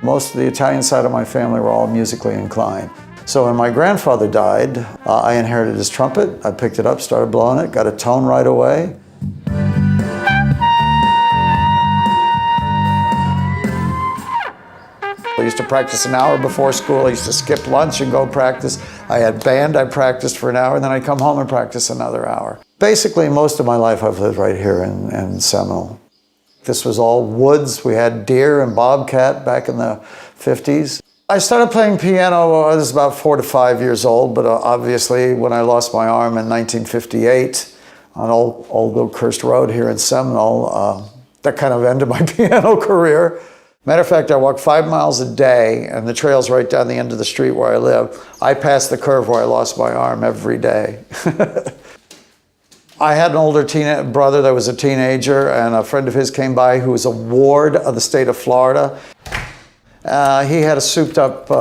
Most of the Italian side of my family were all musically inclined. So when my grandfather died, I inherited his trumpet. I picked it up, started blowing it, got a tone right away. I used to practice an hour before school. I used to skip lunch and go practice. I had band, I practiced for an hour, and then I'd come home and practice another hour. Basically, most of my life I've lived right here in Seminole. This was all woods. We had deer and bobcat back in the 50s. I started playing piano, I was about 4 to 5 years old, but obviously when I lost my arm in 1958 on Old Oakhurst Road here in Seminole, that kind of ended my piano career. Matter of fact, I walk 5 miles a day, and the trail's right down the end of the street where I live. I pass the curve where I lost my arm every day. I had an older brother that was a teenager, and a friend of his came by who was a ward of the state of Florida. He had a souped-up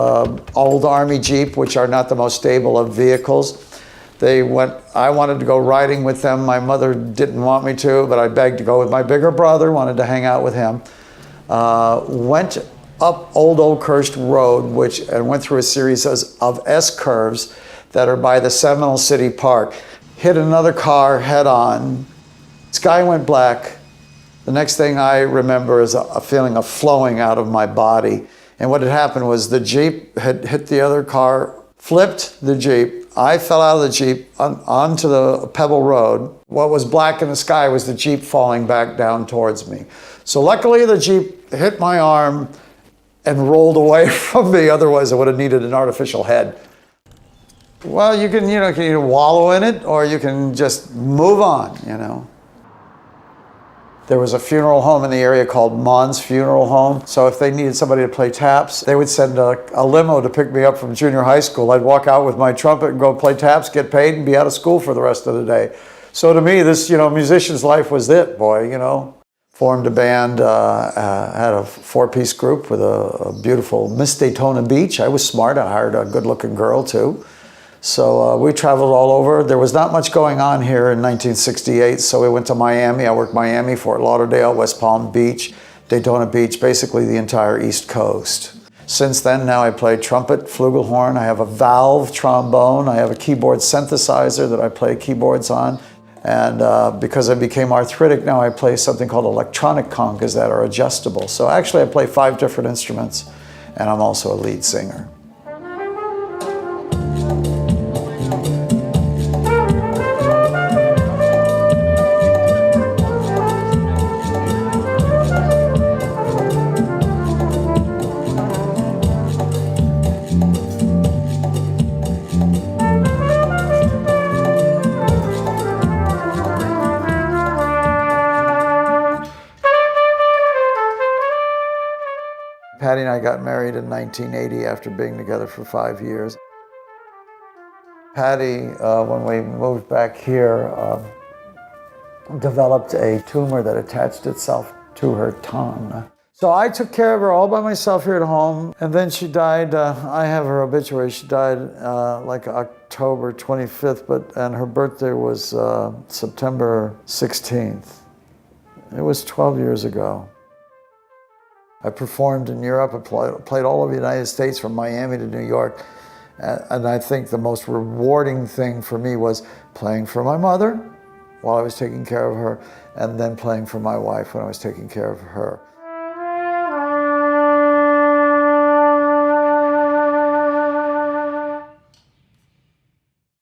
old Army Jeep, which are not the most stable of vehicles. I wanted to go riding with them. My mother didn't want me to, but I begged to go with my bigger brother, wanted to hang out with him. Went up Old Oakhurst Road, and went through a series of S-curves that are by the Seminole City Park. Hit another car head on. Sky went black. The next thing I remember is a feeling of flowing out of my body. And what had happened was the Jeep had hit the other car, flipped the Jeep. I fell out of the Jeep onto the Pebble Road. What was black in the sky was the Jeep falling back down towards me. So luckily the Jeep hit my arm and rolled away from me. Otherwise I would have needed an artificial head. Well, you can either wallow in it or you can just move on, There was a funeral home in the area called Mon's Funeral Home. So if they needed somebody to play taps, they would send a limo to pick me up from junior high school. I'd walk out with my trumpet and go play taps, get paid, and be out of school for the rest of the day. So to me, this, musician's life was it, boy, Formed a band, had a 4-piece group with a beautiful Miss Daytona Beach. I was smart, I hired a good-looking girl too. So we traveled all over. There was not much going on here in 1968, so we went to Miami. I worked Miami, Fort Lauderdale, West Palm Beach, Daytona Beach, basically the entire East Coast. Since then, now I play trumpet, flugelhorn. I have a valve trombone. I have a keyboard synthesizer that I play keyboards on. And because I became arthritic, now I play something called electronic congas that are adjustable. So actually I play 5 different instruments, and I'm also a lead singer. Patty and I got married in 1980 after being together for 5 years. Patty, when we moved back here, developed a tumor that attached itself to her tongue. So I took care of her all by myself here at home, and then she died. I have her obituary. She died like October 25th, and her birthday was September 16th. It was 12 years ago. I performed in Europe. I played all over the United States from Miami to New York. And I think the most rewarding thing for me was playing for my mother while I was taking care of her, and then playing for my wife when I was taking care of her.